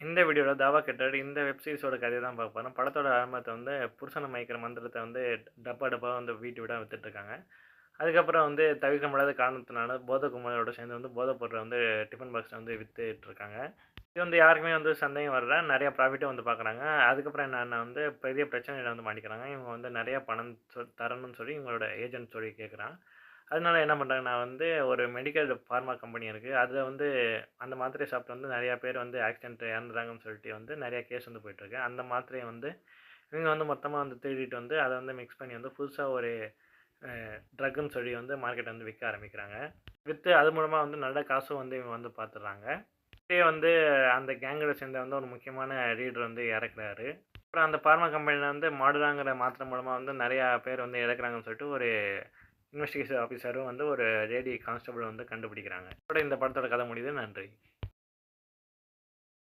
இந்த வீடியோல தாவா கெட்டட் இந்த வெப் சீரிஸோட கதைய தான் பார்க்க போறோம். படத்தோட ஆரம்பத்த வந்து புருஷன மயக்கிற மந்திரத்த வந்து டப்பா டப்பாவா வந்து வீடு வீடா வித்துட்டுருக்காங்க. அதுக்கப்புறம் வந்து தவிர்க்க முடியாத காரணத்தினால போதை கும்பலோட சேர்ந்து வந்து போதைப் பொருள வந்து டிஃபன் பாக்ஸ்ல வந்து வித்துட்டுருக்காங்க. இது வந்து யாருக்குமே வந்து சந்தேகம் வரல. நெறைய ப்ராஃபிட்டும் வந்து பார்க்குறாங்க. அதுக்கப்புறம் என்னன்னா வந்து பெரிய பிரச்சனையில வந்து மாட்டிக்கிறாங்க. இவங்க வந்து நெறைய பணம் தரணும்னு சொல்லி இவங்களோட ஏஜென்ட் சொல்லி கேட்குறான். அதனால என்ன பண்றாங்கன்னா வந்து ஒரு மெடிக்கல் ஃபார்மா கம்பெனி இருக்கு. அதுல வந்து அந்த மாத்திரைய சாப்பிட்டு வந்து நெறைய பேர் வந்து ஆக்சிடென்ட் இறந்துறாங்கன்னு சொல்லிட்டு வந்து நெறைய கேஸ் வந்து போயிட்டுருக்கு. அந்த மாத்திரைய வந்து இவங்க வந்து மொத்தமா வந்து திருடிட்டு வந்து அத வந்து மிக்ஸ் பண்ணி வந்து புதுசா ஒரு ட்ரக்குன்னு சொல்லி வந்து மார்க்கெட்ல வந்து விக்க ஆரம்பிக்கிறாங்க. வித்து அது மூலமா வந்து நல்ல காசும் வந்து இவங்க வந்து பார்த்துடுறாங்க. இப்படியே வந்து அந்த கேங்கோட சேர்ந்த வந்து ஒரு முக்கியமான லீடர் வந்து இறக்குறாரு. அப்புறம் அந்த பார்மா கம்பெனில வந்து மாடுலாங்கிற மாத்திரை மூலமா வந்து நெறையா பேர் வந்து இறக்குறாங்கன்னு சொல்லிட்டு ஒரு இன்வெஸ்டிகேஷன் ஆஃபீஸரும் வந்து ஒரு லேடி கான்ஸ்டபிள் வந்து கண்டுபிடிக்கிறாங்க. இதோட இந்த படத்தோட கதை முடியுது. நன்றி.